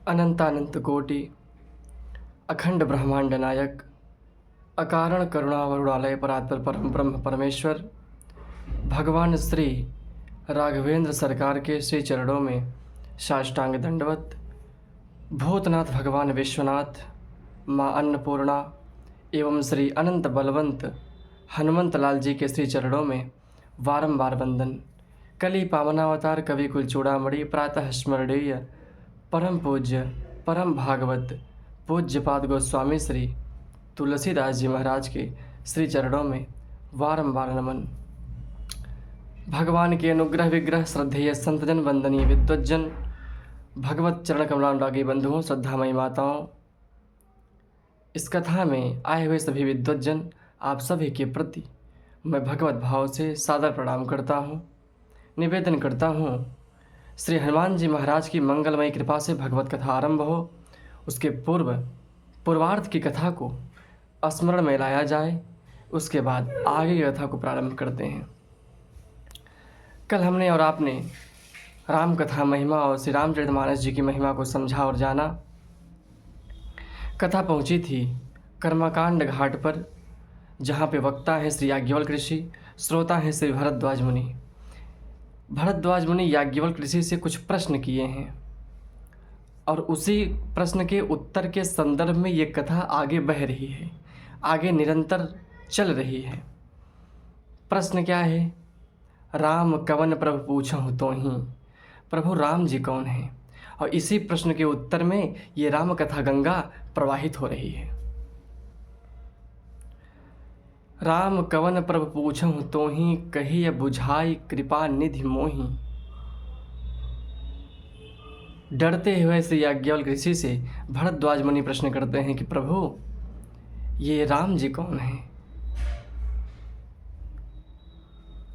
अनंतानंत कोटि अखंड ब्रह्मांड नायक अकारण करुणावरुणालय परात्पर परम ब्रह्म परमेश्वर भगवान श्री राघवेंद्र सरकार के श्री चरणों में साष्टांग दंडवत। भूतनाथ भगवान विश्वनाथ, माँ अन्नपूर्णा एवं श्री अनंत बलवंत हनुमंत लाल जी के श्री चरणों में बारंबार वंदन। कली पावनावतार कवि कुल चूड़ामणि प्रातः स्मरणीय परम पूज्य परम भागवत पूज्यपाद गोस्वामी श्री तुलसीदास जी महाराज के श्री चरणों में बारंबार नमन। भगवान के अनुग्रह विग्रह श्रद्धेय संतजन वंदनीय विद्वज्जन भगवत चरण कमलानुरागी बंधुओं, श्रद्धामयी माताओं, इस कथा में आए हुए सभी विद्वज्जन आप सभी के प्रति मैं भगवत भाव से सादर प्रणाम करता हूँ। निवेदन करता हूँ श्री हनुमान जी महाराज की मंगलमयी कृपा से भगवत कथा आरंभ हो, उसके पूर्वार्ध की कथा को स्मरण में लाया जाए, उसके बाद आगे की कथा को प्रारंभ करते हैं। कल हमने और आपने राम कथा महिमा और श्री रामचरितमानस जी की महिमा को समझा और जाना। कथा पहुंची थी कर्मकांड घाट पर, जहाँ पे वक्ता है श्री याज्ञवल्क्य ऋषि, श्रोता है श्री भरद्वाज मुनि। भरद्वाज मुनि याज्ञवल्क्य ऋषि से कुछ प्रश्न किए हैं और उसी प्रश्न के उत्तर के संदर्भ में ये कथा आगे बह रही है, आगे निरंतर चल रही है। प्रश्न क्या है? राम कवन प्रभु पूछहु तोहि, प्रभु राम जी कौन है? और इसी प्रश्न के उत्तर में ये राम कथा गंगा प्रवाहित हो रही है। राम कवन प्रभु पूछहु तोहि, कहिय बुझाई कृपा निधि मोहि। डरते हुए श्री याज्ञवल्क्य ऋषि से भरद्वाज मुनि प्रश्न करते हैं कि प्रभु ये राम जी कौन है?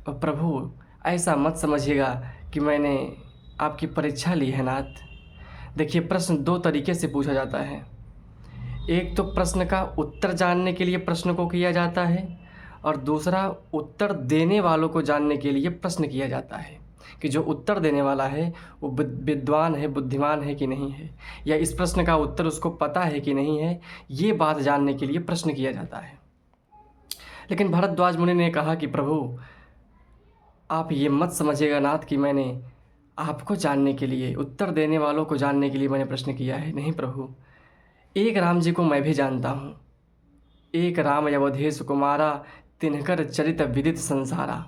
और प्रभु ऐसा मत समझिएगा कि मैंने आपकी परीक्षा ली है नाथ। देखिए, प्रश्न दो तरीके से पूछा जाता है। एक तो प्रश्न का उत्तर जानने के लिए प्रश्न को किया जाता है, और दूसरा उत्तर देने वालों को जानने के लिए प्रश्न किया जाता है कि जो उत्तर देने वाला है वो विद्वान है, बुद्धिमान है कि नहीं है, या इस प्रश्न का उत्तर उसको पता है कि नहीं है, ये बात जानने के लिए प्रश्न किया जाता है। लेकिन भरद्वाज मुनि ने कहा कि प्रभु आप ये मत समझिएगा नाथ कि मैंने आपको जानने के लिए, उत्तर देने वालों को जानने के लिए मैंने प्रश्न किया है। नहीं प्रभु, एक राम जी को मैं भी जानता हूँ। एक राम अवधेश कुमारा, तिनकर चरित विदित संसारा।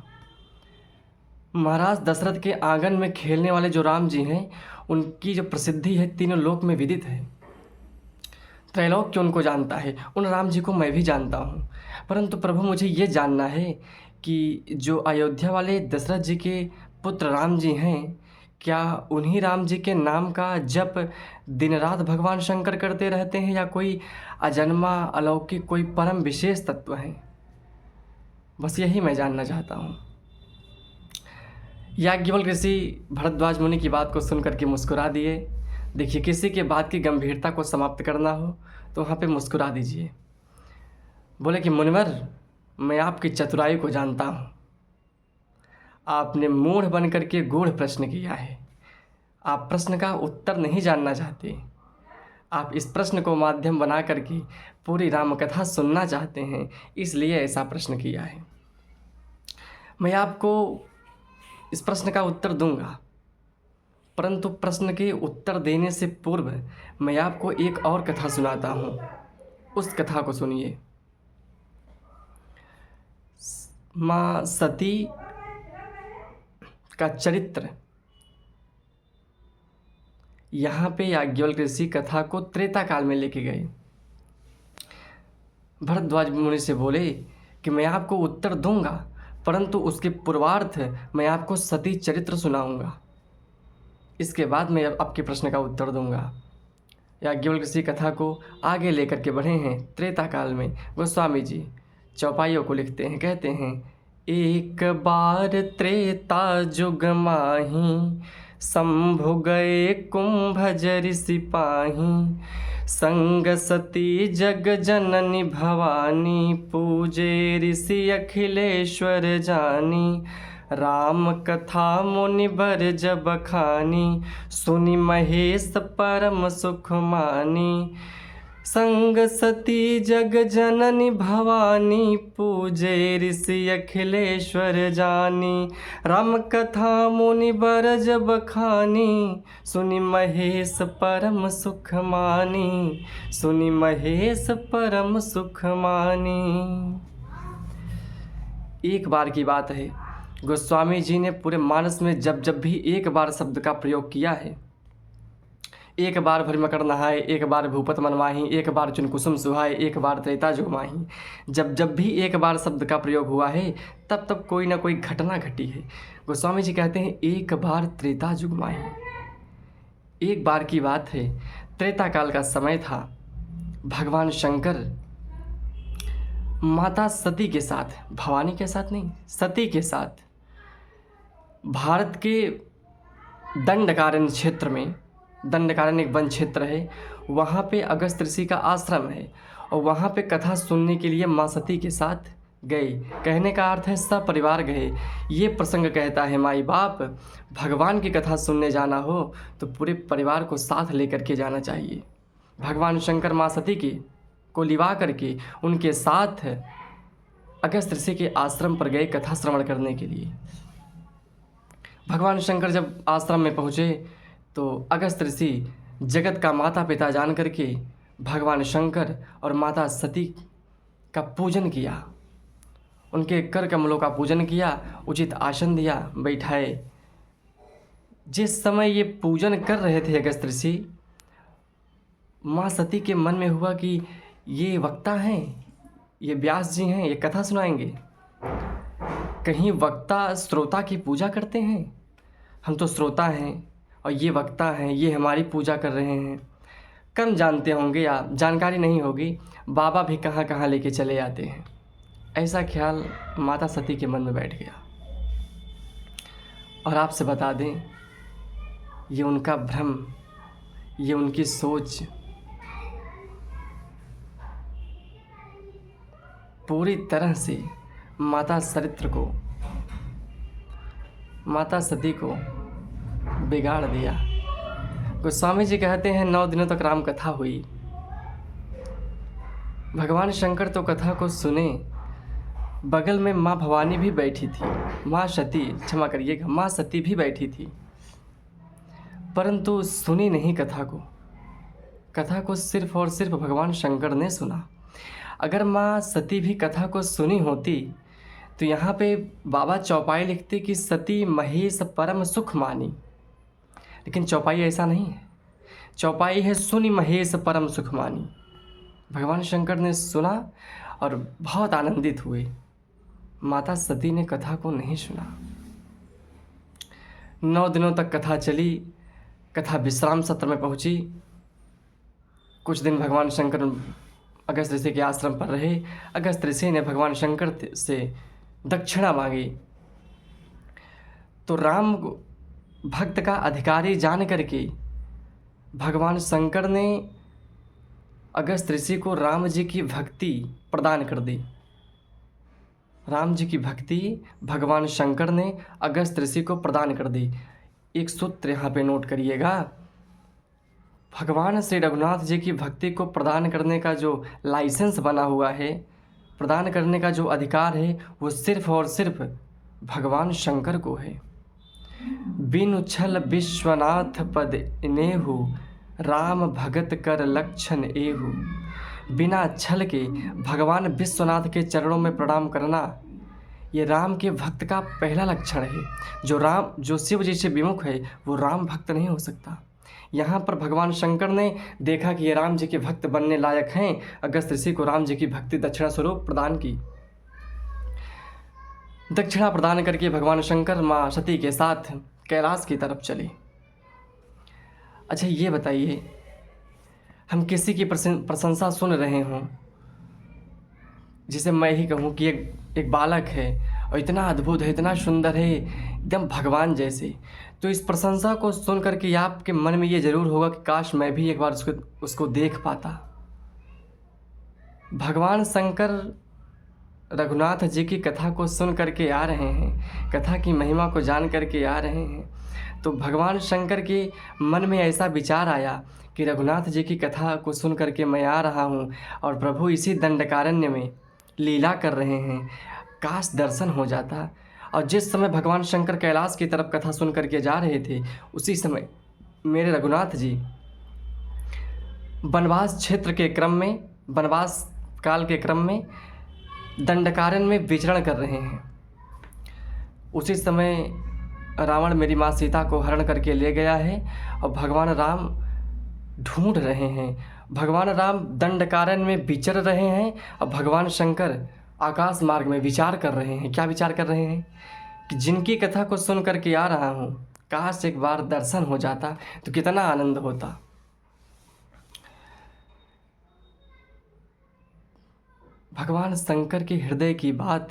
महाराज दशरथ के आंगन में खेलने वाले जो राम जी हैं, उनकी जो प्रसिद्धि है तीनों लोक में विदित है। त्रैलोक्य उनको जानता है। उन राम जी को मैं भी जानता हूँ। परंतु प्रभु मुझे ये जानना है कि जो अयोध्या वाले दशरथ जी के पुत्र राम जी हैं, क्या उन्हीं राम जी के नाम का जप दिन रात भगवान शंकर करते रहते हैं, या कोई अजन्मा अलौकिक कोई परम विशेष तत्व है? बस यही मैं जानना चाहता हूँ। याज्ञवल्क्य ऋषि भरद्वाज मुनि की बात को सुनकर के मुस्कुरा दिए। देखिए, किसी के बात की गंभीरता को समाप्त करना हो तो वहाँ पे मुस्कुरा दीजिए। बोले कि मुनिवर, मैं आपकी चतुराई को जानता हूँ। आपने मूढ़ बन करके गूढ़ प्रश्न किया है। आप प्रश्न का उत्तर नहीं जानना चाहते। आप इस प्रश्न को माध्यम बना करके पूरी राम कथा सुनना चाहते हैं, इसलिए ऐसा प्रश्न किया है। मैं आपको इस प्रश्न का उत्तर दूंगा, परंतु प्रश्न के उत्तर देने से पूर्व मैं आपको एक और कथा सुनाता हूँ। उस कथा को सुनिए। माँ सती का चरित्र यहाँ पे याज्ञवल्क्य ऋषि कथा को त्रेता काल में लेके गए। भरद्वाज मुनि से बोले कि मैं आपको उत्तर दूंगा, परंतु उसके पूर्वार्थ मैं आपको सती चरित्र सुनाऊंगा। इसके बाद मैं आपके प्रश्न का उत्तर दूंगा। याज्ञवल्क्य ऋषि कथा को आगे लेकर के बढ़े हैं। त्रेता काल में गोस्वामी जी चौपाइयों को लिखते हैं, कहते हैं, एक बार त्रेता जुग माही, शंभु गए कुंभज सिपाही। संग सती जग जननी भवानी, पूजे ऋषि अखिलेश्वर जानी। राम कथा मुनिबर जब खानी, सुनि महेश परम सुख मानी। संग सती जग जननी भवानी, पूजे ऋषि अखिलेश्वर जानी। राम कथा मुनिबर जब खानी, सुनि महेश परम सुख मानी, सुनि महेश परम सुख मानी। एक बार की बात है, गोस्वामी जी ने पूरे मानस में जब जब भी एक बार शब्द का प्रयोग किया है, एक बार भरी मकर नहाए, एक बार भूपत मनवाही, एक बार चुन कुसुम सुहाए, एक बार त्रेता जुग माही। जब जब भी एक बार शब्द का प्रयोग हुआ है, तब तब कोई ना कोई घटना घटी है। गोस्वामी जी कहते हैं एक बार त्रेता जुग माही। एक बार की बात है, त्रेता काल का समय था। भगवान शंकर माता सती के साथ, भवानी के साथ नहीं, सती के साथ भारत के दंडकारण्य क्षेत्र में, दंडकारण्य एक वन क्षेत्र है, वहाँ पे अगस्त्य ऋषि का आश्रम है और वहाँ पे कथा सुनने के लिए माँ सती के साथ गए। कहने का अर्थ है सपरिवार गए। ये प्रसंग कहता है माई बाप, भगवान की कथा सुनने जाना हो तो पूरे परिवार को साथ लेकर के जाना चाहिए। भगवान शंकर माँ सती को लिवा करके उनके साथ अगस्त्य ऋषि के आश्रम पर गए कथा श्रवण करने के लिए। भगवान शंकर जब आश्रम में पहुँचे तो अगस्त्य ऋषि जगत का माता पिता जान करके भगवान शंकर और माता सती का पूजन किया, उनके कर कमलों का पूजन किया, उचित आसन दिया, बैठाए। जिस समय ये पूजन कर रहे थे अगस्त्य ऋषि, माँ सती के मन में हुआ कि ये वक्ता हैं, ये व्यास जी हैं, ये कथा सुनाएंगे। कहीं वक्ता श्रोता की पूजा करते हैं? हम तो श्रोता हैं और ये वक्ता हैं, ये हमारी पूजा कर रहे हैं। कम जानते होंगे या जानकारी नहीं होगी, बाबा भी कहाँ कहाँ लेके चले आते हैं। ऐसा ख्याल माता सती के मन में बैठ गया। और आपसे बता दें, ये उनका भ्रम, ये उनकी सोच पूरी तरह से माता सती को बिगाड़ दिया। गोस्वामी जी कहते हैं 9 दिनों तक राम कथा हुई। भगवान शंकर तो कथा को सुने, बगल में माँ भवानी भी बैठी थी, माँ सती, क्षमा करिएगा, माँ सती भी बैठी थी, परंतु सुनी नहीं कथा को। कथा को सिर्फ और सिर्फ भगवान शंकर ने सुना। अगर माँ सती भी कथा को सुनी होती तो यहाँ पे बाबा चौपाई लिखते कि सती महेश परम सुख मानी, लेकिन चौपाई ऐसा नहीं है। चौपाई है सुनि महेश परम सुख मानी। भगवान शंकर ने सुना और बहुत आनंदित हुए। माता सती ने कथा को नहीं सुना। 9 दिनों तक कथा चली। कथा विश्राम सत्र में पहुंची। कुछ दिन भगवान शंकर अगस्त्य ऋषि के आश्रम पर रहे। अगस्त्य ऋषि ने भगवान शंकर से दक्षिणा मांगी तो राम भक्त का अधिकारी जान करके भगवान शंकर ने अगस्त्य ऋषि को राम जी की भक्ति प्रदान कर दी। राम जी की भक्ति भगवान शंकर ने अगस्त्य ऋषि को प्रदान कर दी। एक सूत्र यहाँ पे नोट करिएगा, भगवान श्री रघुनाथ जी की भक्ति को प्रदान करने का जो लाइसेंस बना हुआ है, प्रदान करने का जो अधिकार है, वो सिर्फ और सिर्फ भगवान शंकर को है। बिनु छल विश्वनाथ पद इनेहु, राम भगत कर लक्षण एहु। बिना छल के भगवान विश्वनाथ के चरणों में प्रणाम करना, ये राम के भक्त का पहला लक्षण है। जो शिव जी से विमुख है वो राम भक्त नहीं हो सकता। यहाँ पर भगवान शंकर ने देखा कि ये राम जी के भक्त बनने लायक हैं, अगस्त्य ऋषि को राम जी की भक्ति दक्षिणा स्वरूप प्रदान की। दक्षिणा प्रदान करके भगवान शंकर माँ सती के साथ कैलाश की तरफ चले। अच्छा ये बताइए, हम किसी की प्रशंसा सुन रहे हों, जिसे मैं ही कहूँ कि एक बालक है और इतना अद्भुत है, इतना सुंदर है, एकदम भगवान जैसे, तो इस प्रशंसा को सुन करके आपके मन में ये ज़रूर होगा कि काश मैं भी एक बार उसको देख पाता। भगवान शंकर रघुनाथ जी की कथा को सुन करके आ रहे हैं, कथा की महिमा को जान करके आ रहे हैं, तो भगवान शंकर के मन में ऐसा विचार आया कि रघुनाथ जी की कथा को सुन करके मैं आ रहा हूँ और प्रभु इसी दंडकारण्य में लीला कर रहे हैं, काश दर्शन हो जाता। और जिस समय भगवान शंकर कैलाश की तरफ कथा सुन करके जा रहे थे, उसी समय मेरे रघुनाथ जी वनवास क्षेत्र के क्रम में, वनवास काल के क्रम में दंडकारण्य में विचरण कर रहे हैं। उसी समय रावण मेरी माँ सीता को हरण करके ले गया है और भगवान राम ढूंढ रहे हैं। भगवान राम दंडकारण्य में विचर रहे हैं और भगवान शंकर आकाश मार्ग में विचार कर रहे हैं। क्या विचार कर रहे हैं? कि जिनकी कथा को सुन करके आ रहा हूँ, काश एक बार दर्शन हो जाता तो कितना आनंद होता। भगवान शंकर के हृदय की बात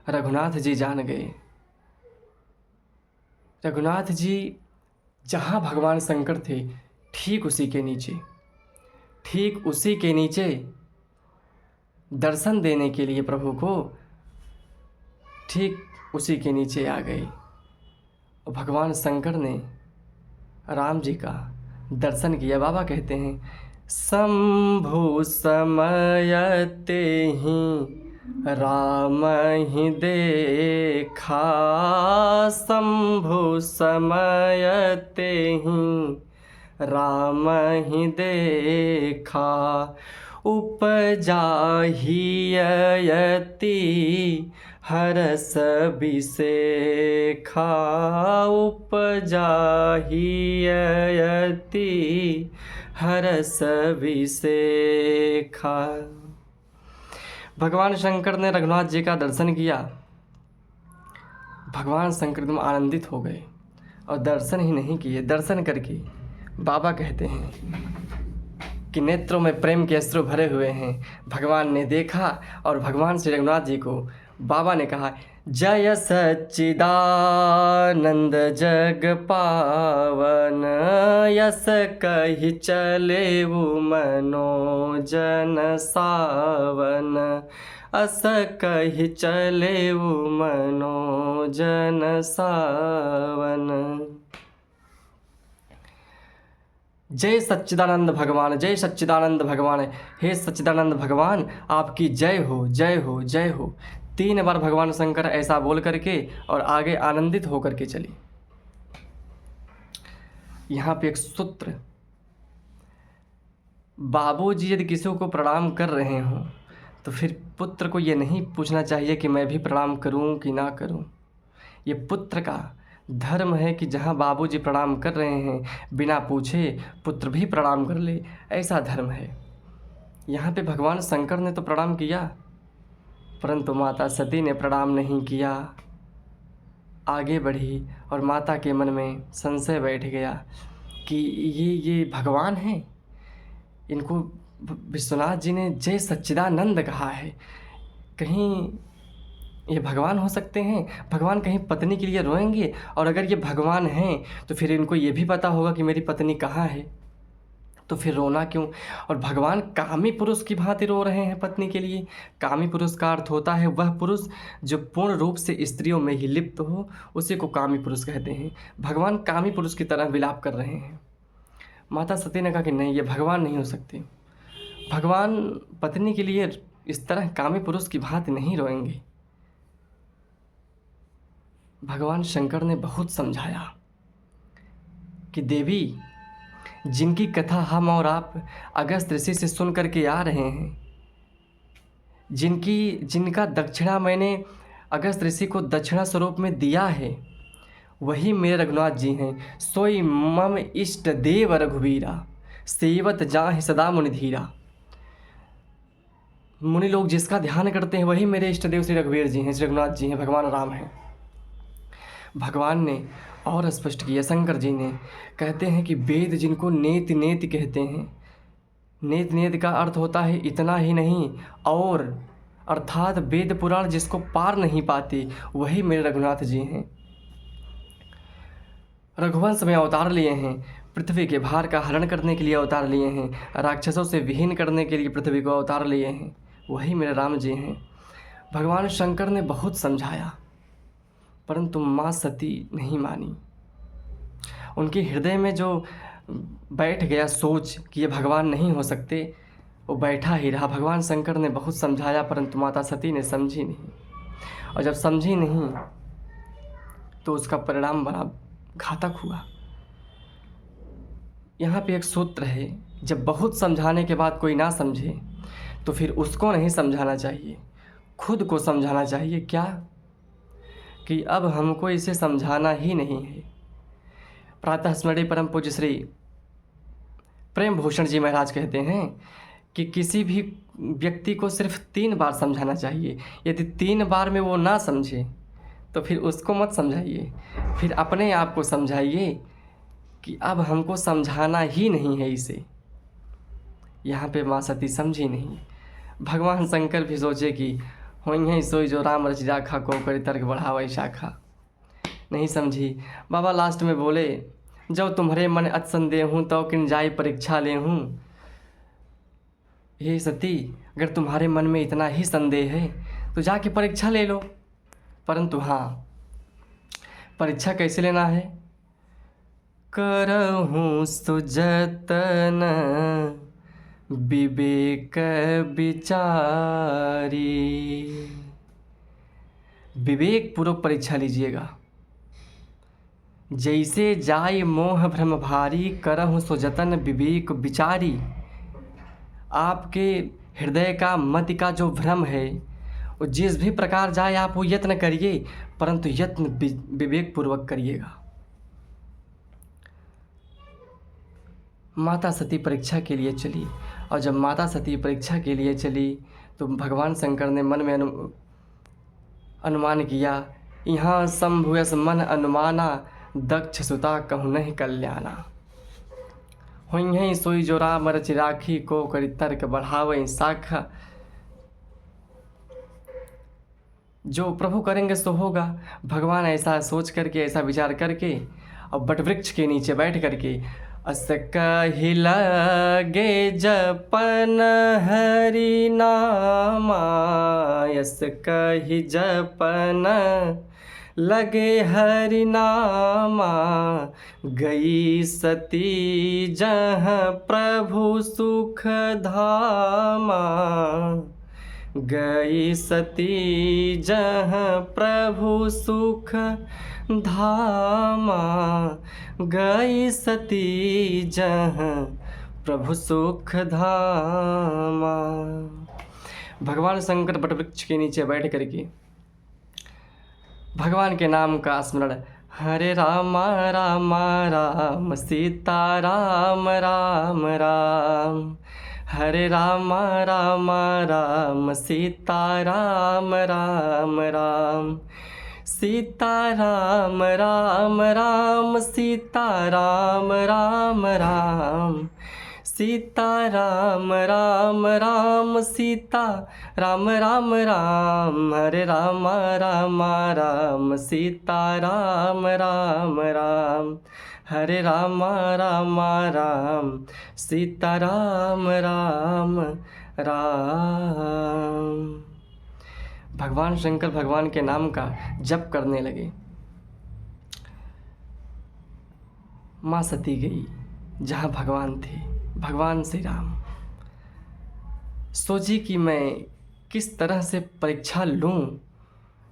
रघुनाथ जी जान गए। रघुनाथ जी जहाँ भगवान शंकर थे, ठीक उसी के नीचे दर्शन देने के लिए प्रभु को, ठीक उसी के नीचे आ गए और भगवान शंकर ने राम जी का दर्शन किया। बाबा कहते हैं, शंभु समयते ही राम ही देखा, शंभु समयते ही राम ही देखा, उपजा ही यति हरस बिसेखा, उपजा ही यति हरस बिसेखा। भगवान शंकर ने रघुनाथ जी का दर्शन किया। भगवान शंकर एकदम आनंदित हो गए और दर्शन ही नहीं किए, दर्शन करके बाबा कहते हैं कि नेत्रों में प्रेम के अश्रु भरे हुए हैं। भगवान ने देखा और भगवान श्री रघुनाथ जी को बाबा ने कहा, जय सच्चिदानंद जग पावन, यस कहि चले वो मनोजन सावन, अस कहि चले वो मनोजन सावन। जय सच्चिदानंद भगवान, जय सच्चिदानंद भगवान, हे सच्चिदानंद भगवान आपकी जय हो, जय हो, जय हो। 3 बार भगवान शंकर ऐसा बोल करके और आगे आनंदित होकर के चली। यहाँ पे एक सूत्र, बाबूजी यदि किसी को प्रणाम कर रहे हों तो फिर पुत्र को ये नहीं पूछना चाहिए कि मैं भी प्रणाम करूं कि ना करूं। ये पुत्र का धर्म है कि जहाँ बाबूजी प्रणाम कर रहे हैं, बिना पूछे पुत्र भी प्रणाम कर ले, ऐसा धर्म है। यहाँ पे भगवान शंकर ने तो प्रणाम किया, परंतु माता सती ने प्रणाम नहीं किया, आगे बढ़ी और माता के मन में संशय बैठ गया कि ये भगवान हैं। इनको विश्वनाथ जी ने जय सच्चिदानंद कहा है, कहीं ये भगवान हो सकते हैं? भगवान कहीं पत्नी के लिए रोएंगे? और अगर ये भगवान हैं तो फिर इनको ये भी पता होगा कि मेरी पत्नी कहाँ है, तो फिर रोना क्यों? और भगवान कामी पुरुष की भांति रो रहे हैं पत्नी के लिए। कामी पुरुष का अर्थ होता है वह पुरुष जो पूर्ण रूप से स्त्रियों में ही लिप्त हो, उसी को कामी पुरुष कहते हैं। भगवान कामी पुरुष की तरह विलाप कर रहे हैं। माता सती ने कहा कि नहीं, ये भगवान नहीं हो सकते। भगवान पत्नी के लिए इस तरह कामी पुरुष की भांति नहीं रोएंगे। भगवान शंकर ने बहुत समझाया कि देवी, जिनकी कथा हम और आप अगस्त ऋषि से सुन करके आ रहे हैं, जिनका दक्षिणा मैंने अगस्त ऋषि को दक्षिणा स्वरूप में दिया है, वही मेरे रघुनाथ जी हैं। सोई मम इष्ट देव रघुवीरा, सेवत जाहि सदा मुनि धीरा। मुनि लोग जिसका ध्यान करते हैं वही मेरे इष्ट देव श्री रघुवीर जी हैं, श्री रघुनाथ जी हैं, भगवान राम हैं। भगवान ने और स्पष्ट किया, शंकर जी ने कहते हैं कि वेद जिनको नेति नेति कहते हैं, नेति नेति का अर्थ होता है इतना ही नहीं और, अर्थात वेद पुराण जिसको पार नहीं पाते, वही मेरे रघुनाथ जी हैं। रघुवंश में अवतार लिए हैं, पृथ्वी के भार का हरण करने के लिए अवतार लिए हैं, राक्षसों से विहीन करने के लिए पृथ्वी को अवतार लिए हैं, वही मेरे राम जी हैं। भगवान शंकर ने बहुत समझाया, परंतु माँ सती नहीं मानी। उनके हृदय में जो बैठ गया सोच कि ये भगवान नहीं हो सकते, वो बैठा ही रहा। भगवान शंकर ने बहुत समझाया, परंतु माता सती ने समझी नहीं, और जब समझी नहीं तो उसका परिणाम बड़ा घातक हुआ। यहाँ पे एक सूत्र है, जब बहुत समझाने के बाद कोई ना समझे तो फिर उसको नहीं समझाना चाहिए, खुद को समझाना चाहिए। क्या कि अब हमको इसे समझाना ही नहीं है। प्रातः स्मरणीय परम पूज्य श्री प्रेम भूषण जी महाराज कहते हैं कि किसी भी व्यक्ति को सिर्फ 3 बार समझाना चाहिए। यदि 3 बार में वो ना समझे तो फिर उसको मत समझाइए, फिर अपने आप को समझाइए कि अब हमको समझाना ही नहीं है इसे। यहाँ पे माँ सती समझी नहीं। भगवान शंकर भी सोचे कि होई सोई जो राम रच राखा, को करी तर्क बढ़ावै शाखा। नहीं समझी। बाबा लास्ट में बोले, जब तुम्हारे मन अत संदेह हूँ तो किन जाय परीक्षा ले हूँ। हे सती, अगर तुम्हारे मन में इतना ही संदेह है तो जाके परीक्षा ले लो। परंतु हाँ, परीक्षा कैसे लेना है? करहूँ सुजतन विवेक विचारी। विवेक पूर्वक परीक्षा लीजिएगा। जैसे जाय मोह भ्रम भारी, करहूँ सुजतन विवेक विचारी। आपके हृदय का मति का जो भ्रम है वो जिस भी प्रकार जाए आप वो यत्न करिए, परंतु यत्न विवेक पूर्वक करिएगा। माता सती परीक्षा के लिए चली, और जब माता सती परीक्षा के लिए चली तो भगवान शंकर ने मन में अनुमान किया, यहाँ संभुयस मन अनुमाना, दक्ष सुता कहूँ नहीं कल्याणा। होई सोई जो राम रच राखी, को करी तर्क बढ़ावै शाखा। जो प्रभु करेंगे सो होगा। भगवान ऐसा सोच करके, ऐसा विचार करके और बटवृक्ष के नीचे बैठ करके अस कहि लगे जपन हरि नामा, यस कहि जपन लगे हरि नामा। गई सती जहाँ प्रभु सुख धामा, गई सती जहाँ प्रभु सुख धामा, गई सती जहाँ प्रभु सुख धामा। भगवान शंकर बटवृक्ष के नीचे बैठ करके भगवान के नाम का स्मरण, हरे राम राम राम सीता राम राम राम, हरे राम राम राम सीता राम राम राम, सीता राम राम राम सीता राम राम राम, सीता राम राम राम सीता राम राम राम, हरे राम राम राम सीता राम राम राम, हरे राम राम राम सीता राम राम राम। भगवान शंकर भगवान के नाम का जप करने लगे। माँ सती गई जहाँ भगवान थे, भगवान श्री राम। सोची कि मैं किस तरह से परीक्षा लूँ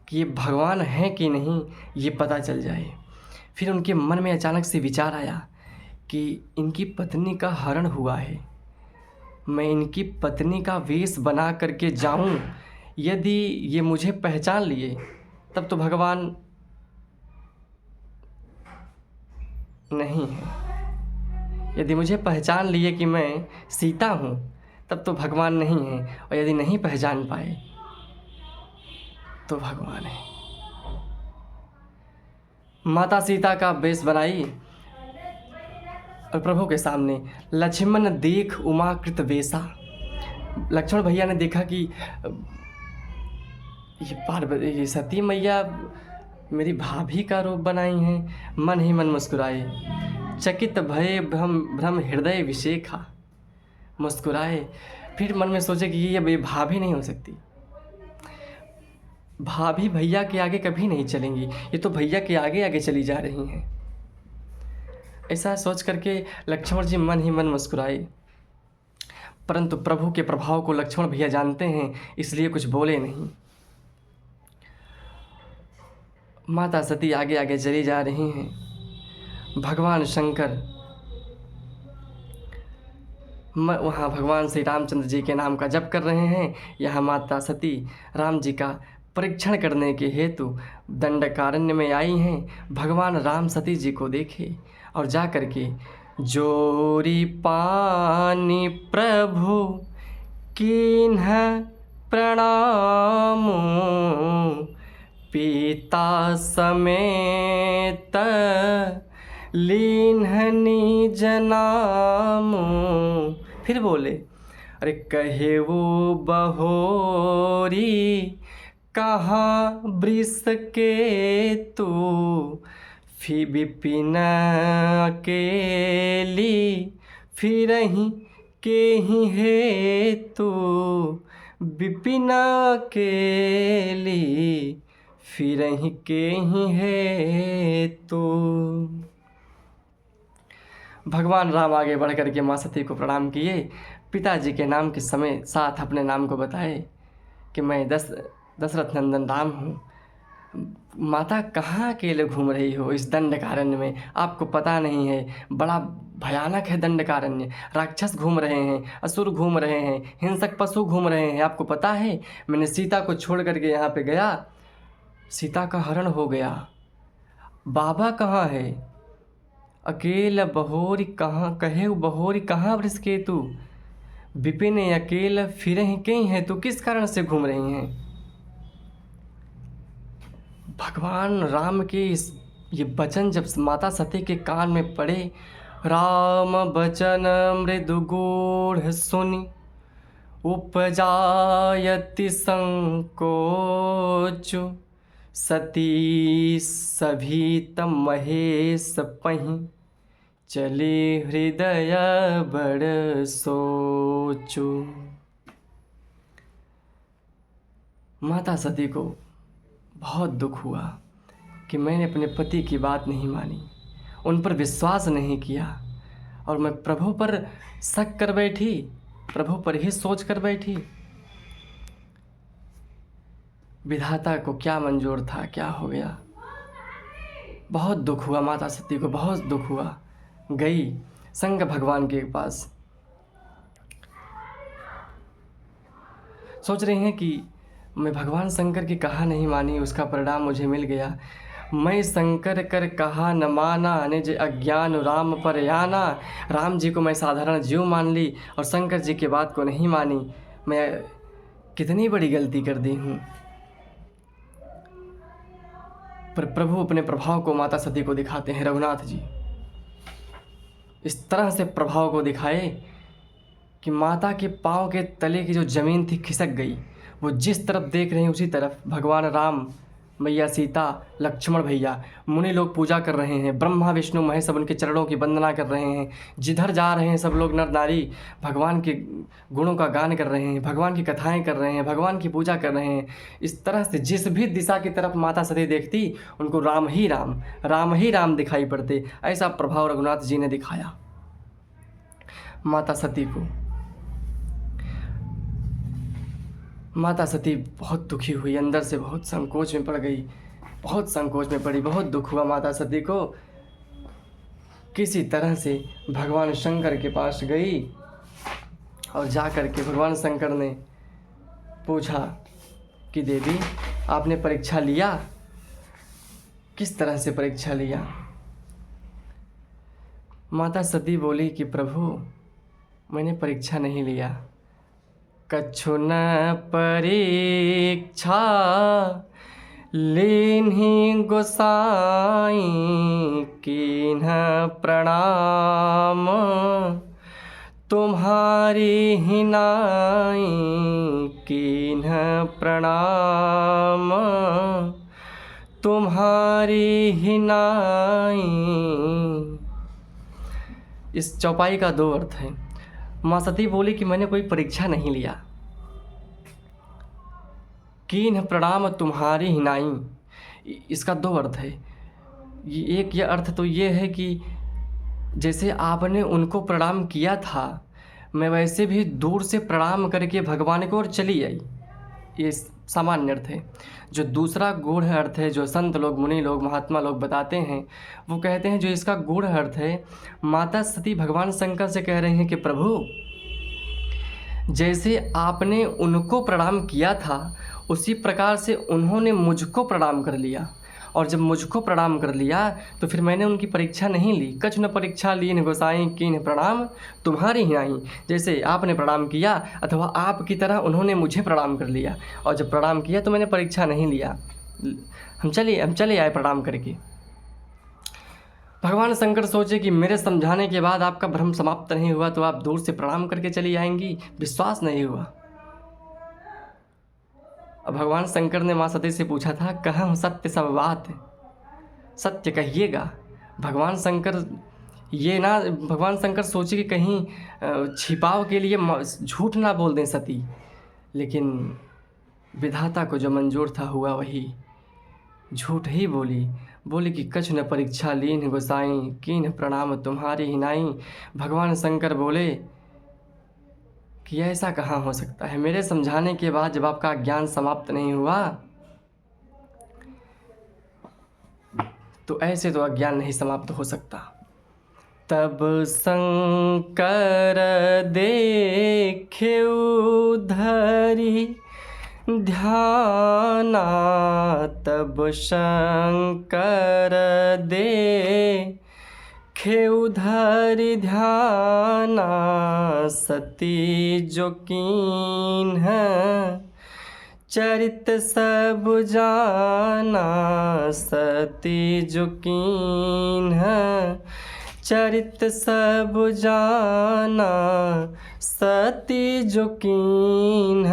कि ये भगवान हैं कि नहीं, ये पता चल जाए। फिर उनके मन में अचानक से विचार आया कि इनकी पत्नी का हरण हुआ है, मैं इनकी पत्नी का वेश बना करके जाऊँ। यदि ये मुझे पहचान लिए तब तो भगवान नहीं है। यदि मुझे पहचान लिए कि मैं सीता हूँ तब तो भगवान नहीं है, और यदि नहीं पहचान पाए तो भगवान है। माता सीता का वेश बनाई और प्रभु के सामने, लक्ष्मण देख उमाकृत वेशा। लक्ष्मण भैया ने देखा कि ये सती मैया मेरी भाभी का रूप बनाई हैं। मन ही मन मुस्कुराए, चकित भय भ्रम हृदय विशेखा। मुस्कुराए, फिर मन में सोचे कि ये भाभी नहीं हो सकती। भाभी भैया के आगे कभी नहीं चलेंगी, ये तो भैया के आगे आगे चली जा रही हैं। ऐसा सोच करके लक्ष्मण जी मन ही मन मुस्कुराए, परंतु प्रभु के प्रभाव को लक्ष्मण भैया जानते हैं, इसलिए कुछ बोले नहीं। माता सती आगे आगे चली जा रही हैं। भगवान शंकर वहाँ भगवान श्री रामचंद्र जी के नाम का जप कर रहे हैं। यहाँ माता सती राम जी का परीक्षण करने के हेतु दंडकारण्य में आई हैं। भगवान राम सती जी को देखे और जा कर के जोरी पानी प्रभु कीन्ह प्रणामो, पिता समेत लीन्हनी जनामो। फिर बोले, अरे कहे वो बहोरी कहाँ वृष के तू, फि विपिन अकेली फिरहि के ही हेतु, विपिन अकेली फिरहि के ही हेतु। भगवान राम आगे बढ़ कर के माँ सती को प्रणाम किए, पिताजी के नाम के समय साथ अपने नाम को बताए कि मैं दशरथ नंदन राम हूँ। माता कहाँ अकेले घूम रही हो इस दंडकारण्य में? आपको पता नहीं है, बड़ा भयानक है दंडकारण्य। राक्षस घूम रहे हैं, असुर घूम रहे हैं, हिंसक पशु घूम रहे हैं। आपको पता है मैंने सीता को छोड़ करके यहाँ पे गया, सीता का हरण हो गया। बाबा कहाँ है? अकेला बहोरी कहाँ, कहे बहोरी कहाँ वृष केतु, विपिन अकेला फिरहि कहीं है। तो किस कारण से घूम रही हैं? भगवान राम के ये वचन जब माता सती के कान में पड़े, राम वचन मृदु गूढ़ सुनि, उपजायति संकोचु, सती सभीत महेश पहि, चले हृदय बड़ सोचु। माता सती को बहुत दुख हुआ कि मैंने अपने पति की बात नहीं मानी, उन पर विश्वास नहीं किया और मैं प्रभु पर शक कर बैठी, प्रभु पर ही सोच कर बैठी। विधाता को क्या मंजूर था, क्या हो गया। बहुत दुख हुआ माता सती को, बहुत दुख हुआ। गई शंकर भगवान के पास, सोच रहे हैं कि मैं भगवान शंकर की कहा नहीं मानी, उसका परिणाम मुझे मिल गया। मैं शंकर कर कहा न माना, निज अज्ञान राम पर याना। राम जी को मैं साधारण जीव मान ली और शंकर जी की बात को नहीं मानी। मैं कितनी बड़ी गलती कर दी हूँ। पर प्रभु अपने प्रभाव को माता सती को दिखाते हैं। रघुनाथ जी इस तरह से प्रभाव को दिखाए कि माता के पाँव के तले की जो ज़मीन थी खिसक गई। वो जिस तरफ देख रहे हैं उसी तरफ भगवान राम, मैया सीता, लक्ष्मण भैया, मुनि लोग पूजा कर रहे हैं। ब्रह्मा विष्णु महेश सब उनके चरणों की वंदना कर रहे हैं। जिधर जा रहे हैं सब लोग नर नारी भगवान के गुणों का गान कर रहे हैं, भगवान की कथाएं कर रहे हैं, भगवान की पूजा कर रहे हैं। इस तरह से जिस भी दिशा की तरफ माता सती देखती उनको राम ही राम दिखाई पड़ते। ऐसा प्रभाव रघुनाथ जी ने दिखाया माता सती को। माता सती बहुत दुखी हुई, अंदर से बहुत संकोच में पड़ गई, बहुत संकोच में पड़ी, बहुत दुख हुआ माता सती को। किसी तरह से भगवान शंकर के पास गई और जा कर के भगवान शंकर ने पूछा कि देवी आपने परीक्षा लिया? किस तरह से परीक्षा लिया? माता सती बोली कि प्रभु मैंने परीक्षा नहीं लिया, कछु न परीक्षा लीन्हि गोसाई, कीन्ह प्रणाम तुम्हारी ही नाई, कीन्ह प्रणाम तुम्हारी ही नाई। इस चौपाई का दो अर्थ है। माँ सती बोली कि मैंने कोई परीक्षा नहीं लिया, कीन्ह प्रणाम तुम्हारी हिनाई। इसका दो अर्थ है। एक ये अर्थ तो ये है कि जैसे आपने उनको प्रणाम किया था, मैं वैसे भी दूर से प्रणाम करके भगवान को और चली आई। ये सामान्य अर्थ है। जो दूसरा गूढ़ अर्थ है, जो संत लोग, मुनि लोग, महात्मा लोग बताते हैं, वो कहते हैं जो इसका गूढ़ अर्थ है, माता सती भगवान शंकर से कह रही हैं कि प्रभु, जैसे आपने उनको प्रणाम किया था उसी प्रकार से उन्होंने मुझको प्रणाम कर लिया, और जब मुझको प्रणाम कर लिया तो फिर मैंने उनकी परीक्षा नहीं ली। कछु न परीक्षा लीन गोसाई कीन्ह प्रणाम तुम्हारी हिनाई। जैसे आपने प्रणाम किया अथवा आपकी तरह उन्होंने मुझे प्रणाम कर लिया, और जब प्रणाम किया तो मैंने परीक्षा नहीं लिया, हम चले आए प्रणाम करके। भगवान शंकर सोचे कि मेरे समझाने के बाद आपका भ्रम समाप्त नहीं हुआ तो आप दूर से प्रणाम करके चली आएंगी, विश्वास नहीं हुआ। अब भगवान शंकर ने माँ सती से पूछा था, कहूँ सत्य सब बात, सत्य कहिएगा। भगवान शंकर सोचे कि कहीं छिपाव के लिए झूठ ना बोल दें सती, लेकिन विधाता को जो मंजूर था हुआ वही, झूठ ही बोली कि कछु न परीक्षा लीन गोसाई कीन्ह प्रणाम तुम्हारी हिनाई। भगवान शंकर बोले कि ऐसा कहाँ हो सकता है, मेरे समझाने के बाद जब आपका ज्ञान समाप्त नहीं हुआ तो ऐसे तो अज्ञान नहीं समाप्त हो सकता। तब शंकर देखे उधरी ध्याना, तब शंकर देखे उधरी ध्याना, सती जो कीन्ह चरित सब जाना, सती जो कीन्ह चरित सब जाना, सती जो कीन्ह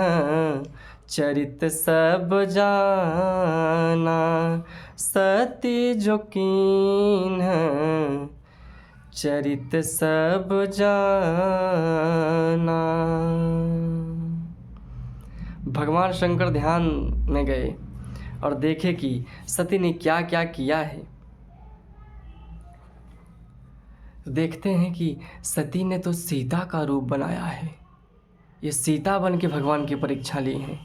चरित सब जाना, सती जो कीन्ह चरित सब जाना। भगवान शंकर ध्यान में गए और देखे कि सती ने क्या क्या किया है। देखते हैं कि सती ने तो सीता का रूप बनाया है। ये सीता बन के भगवान की परीक्षा ली है।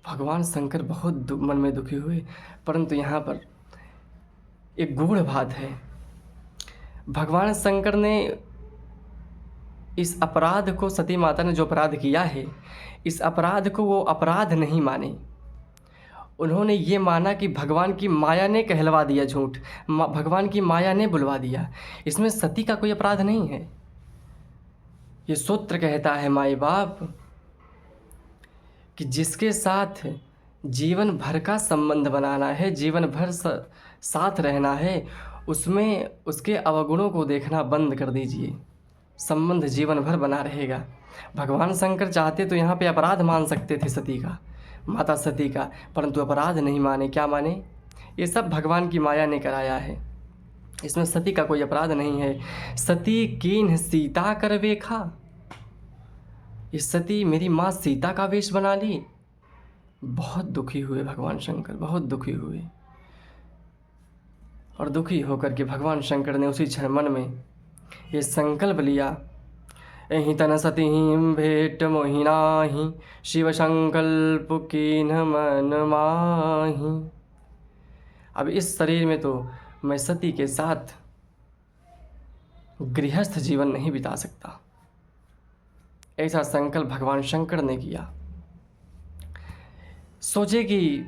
भगवान शंकर बहुत मन में दुखी हुए, परंतु यहाँ पर एक गूढ़ बात है। भगवान शंकर ने इस अपराध को, सती माता ने जो अपराध किया है, इस अपराध को वो अपराध नहीं माने। उन्होंने ये माना कि भगवान की माया ने कहलवा दिया झूठ, भगवान की माया ने बुलवा दिया। इसमें सती का कोई अपराध नहीं है। ये सूत्र कहता है माई बाप कि जिसके साथ जीवन भर का संबंध बनाना है, जीवन भर साथ रहना है, उसमें उसके अवगुणों को देखना बंद कर दीजिए, संबंध जीवन भर बना रहेगा। भगवान शंकर चाहते तो यहाँ पे अपराध मान सकते थे सती का, माता सती का, परंतु अपराध नहीं माने। क्या माने? ये सब भगवान की माया ने कराया है, इसमें सती का कोई अपराध नहीं है। सती कीन्ह सीता कर वेखा, ये सती मेरी माँ सीता का वेश बना ली। बहुत दुखी हुए भगवान शंकर, बहुत दुखी हुए। और दुखी होकर के भगवान शंकर ने उसी क्षण मन में ये संकल्प लिया, एहि तन सती भेट मोहिनाहि, शिव संकल्प कीन्ह मन माहि। अब इस शरीर में तो मैं सती के साथ गृहस्थ जीवन नहीं बिता सकता। ऐसा संकल्प भगवान शंकर ने किया। सोचे कि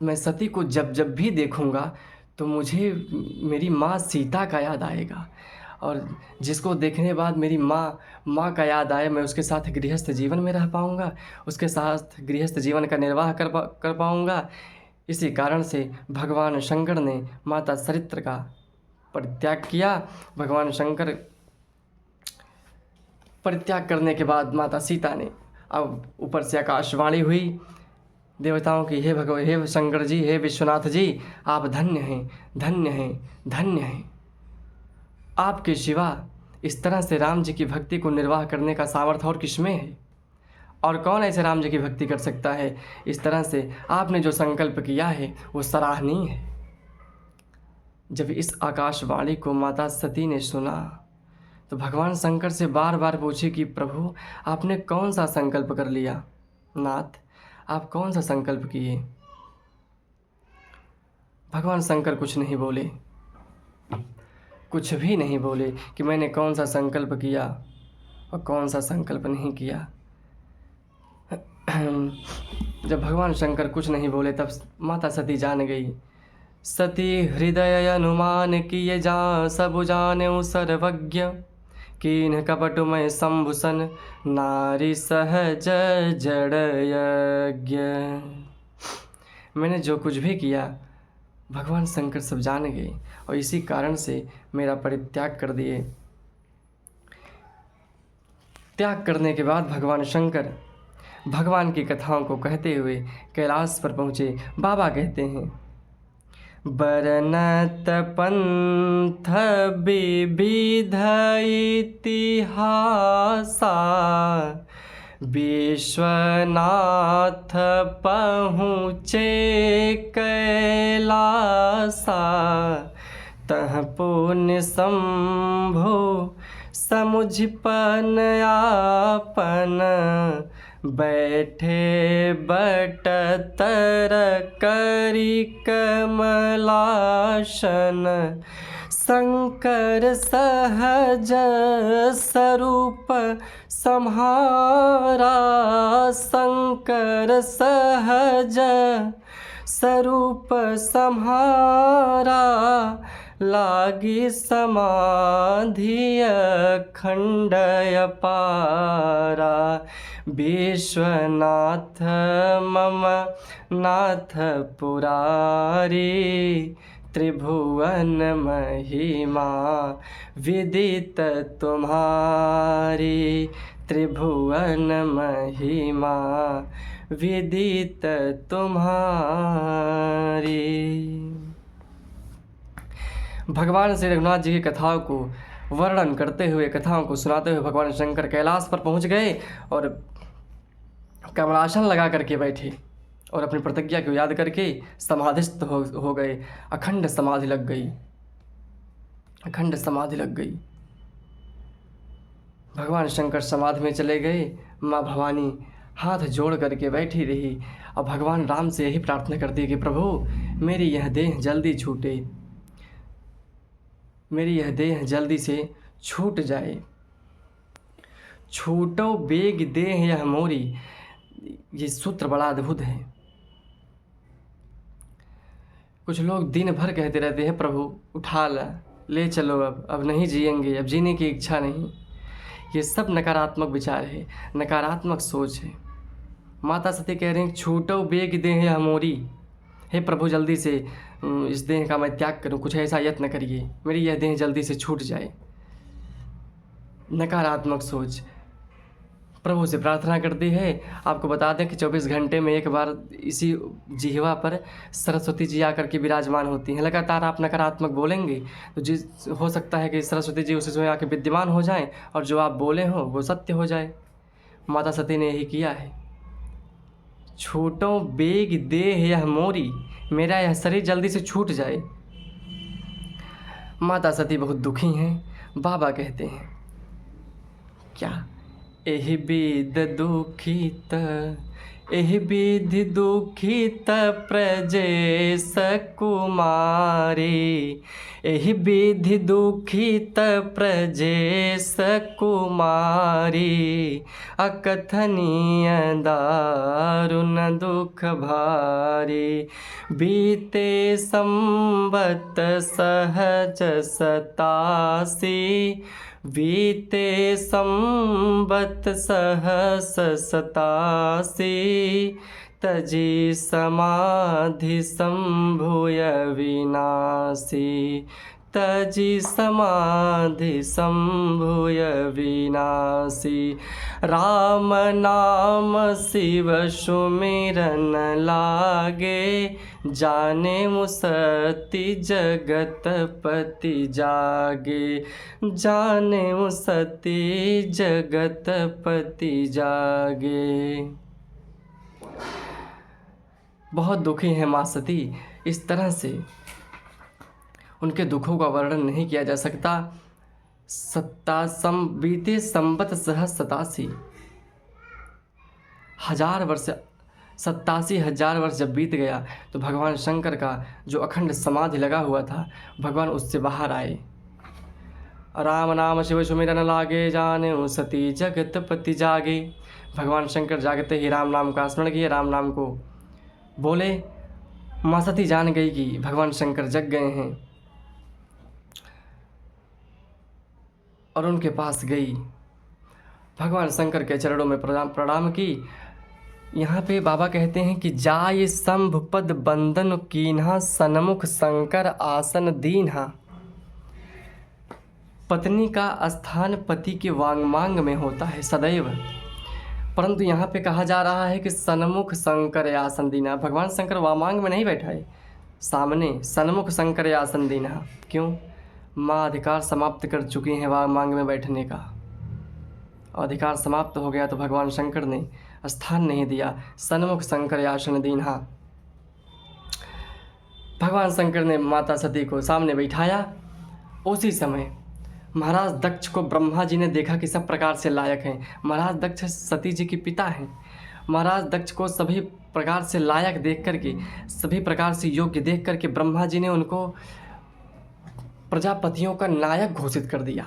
मैं सती को जब जब भी देखूंगा तो मुझे मेरी माँ सीता का याद आएगा, और जिसको देखने के बाद मेरी माँ का याद आए, मैं उसके साथ गृहस्थ जीवन में रह पाऊँगा, उसके साथ गृहस्थ जीवन का निर्वाह कर पाऊँगा। इसी कारण से भगवान शंकर ने माता सरित्र का परित्याग किया। भगवान शंकर परित्याग करने के बाद माता सीता ने, अब ऊपर से आकाशवाणी हुई देवताओं की, हे शंकर जी, हे विश्वनाथ जी, आप धन्य हैं, धन्य हैं, धन्य हैं। आपके सिवा इस तरह से राम जी की भक्ति को निर्वाह करने का सामर्थ्य और किसमें है? और कौन ऐसे राम जी की भक्ति कर सकता है। इस तरह से आपने जो संकल्प किया है वो सराहनीय है। जब इस आकाशवाणी को माता सती ने सुना तो भगवान शंकर से बार बार पूछे कि प्रभु आपने कौन सा संकल्प कर लिया। नाथ, आप कौन सा संकल्प किए। भगवान शंकर कुछ नहीं बोले, कुछ भी नहीं बोले कि मैंने कौन सा संकल्प किया और कौन सा संकल्प नहीं किया। जब भगवान शंकर कुछ नहीं बोले तब माता सती जान गई। सती हृदय अनुमान किए जा सब जाने सर्वज्ञ, कीन्ह कपटुमय शंभुसन नारी सहज जड़ यज्ञ। मैंने जो कुछ भी किया भगवान शंकर सब जान गए और इसी कारण से मेरा परित्याग कर दिए। त्याग करने के बाद भगवान शंकर भगवान की कथाओं को कहते हुए कैलाश पर पहुँचे। बाबा कहते हैं, बरनत पंथ विविध इतिहासा, विश्वनाथ पहुँचे कैलासा, तह पुण्य शंभो समुझ पन आपन, बैठे बट तर करी कमलासन, शंकर सहज स्वरूप सम्हारा, शंकर सहज स्वरूप सम्हारा, लागी समाधि अखंड अपारा, विश्वनाथ मम नाथ पुरारी, त्रिभुवन महिमा विदित तुम्हारी, त्रिभुवन महिमा विदित तुम्हारी। भगवान श्री रघुनाथ जी की कथाओं को वर्णन करते हुए, कथाओं को सुनाते हुए भगवान शंकर कैलाश पर पहुंच गए और कमलासन लगा करके बैठे और अपनी प्रतिज्ञा को याद करके समाधिस्थ हो गए। अखंड समाधि लग गई, अखंड समाधि लग गई। भगवान शंकर समाधि में चले गए। माँ भवानी हाथ जोड़ करके बैठी रही और भगवान राम से यही प्रार्थना करती कि प्रभु मेरी यह देह जल्दी छूटे, मेरी यह देह जल्दी से छूट जाए। छूटो बेग देह यह मोरी, ये सूत्र बड़ा अद्भुत है। कुछ लोग दिन भर कहते रहते हैं प्रभु उठा ला, ले चलो, अब नहीं जिएंगे, अब जीने की इच्छा नहीं। ये सब नकारात्मक विचार है, नकारात्मक सोच है। माता सती कह रहे हैं छूटो बेग देह यह मोरी, हे प्रभु जल्दी से इस देह का मैं त्याग करूं, कुछ ऐसा यत्न करिए, मेरी यह देह जल्दी से छूट जाए। नकारात्मक सोच। प्रभु से प्रार्थना करती है। आपको बता दें कि 24 घंटे में एक बार इसी जिह्वा पर सरस्वती जी आकर के विराजमान होती हैं। लगातार आप नकारात्मक बोलेंगे तो हो सकता है कि सरस्वती जी उसी समय आके विद्यमान हो जाएं और जो आप बोले हो वो सत्य हो जाए। माता सती ने यही किया है। छूटो बेग देह यह मोरी, मेरा यह शरीर जल्दी से छूट जाए। माता सती बहुत दुखी हैं। बाबा कहते हैं क्या, एहि विध दुखित, एहि विधि दुखित प्रजेश कुमारी, एहि विधि दुखित प्रजेश कुमारी, अकथनीय दारुण दुख भारी, बीते संवत सहज सतासी, बीते संवत सहस सतासी, तजी समाधि संभूय विनाशी, तजी समाधि संभूय विनाशी। राम नाम शिव सुमिरन लागे, जाने मुसति जगत पति जागे, जाने मुसति जगत पति जागे। बहुत दुखी है माँ सती। इस तरह से उनके दुखों का वर्णन नहीं किया जा सकता। बीते संवत सहस्र 87,000 वर्ष जब बीत गया तो भगवान शंकर का जो अखंड समाधि लगा हुआ था, भगवान उससे बाहर आए। राम नाम शिव सुमिरन लागे, जाने सती जगत पति जागे। भगवान शंकर जागते ही राम नाम का स्मरण किए, राम नाम को बोले। माँ सती जान गई कि भगवान शंकर जग गए हैं और उनके पास गई। भगवान शंकर के चरणों में प्रणाम की। यहाँ पे बाबा कहते हैं कि जाय शंभ पद बंदन कीन्हा, सन्मुख शंकर आसन दीन्हा। पत्नी का स्थान पति के वांगमांग में होता है सदैव, परंतु यहाँ पे कहा जा रहा है कि सन्मुख शंकर आसन दीन्हा। भगवान शंकर वामांग में नहीं बैठा है, सामने सन्मुख शंकर आसन दीन्हा। क्यों? माँ अधिकार समाप्त कर चुकी हैं वामांग में बैठने का। अधिकार समाप्त हो गया तो भगवान शंकर ने स्थान नहीं दिया। सन्मुख शंकर आसन दीन्हा। भगवान शंकर ने माता सती को सामने बैठाया। उसी समय महाराज दक्ष को ब्रह्मा जी ने देखा कि सब प्रकार से लायक हैं। महाराज दक्ष सती जी के पिता हैं। महाराज दक्ष को सभी प्रकार से लायक देख करके, सभी प्रकार से योग्य देख करके ब्रह्मा जी ने उनको प्रजापतियों का नायक घोषित कर दिया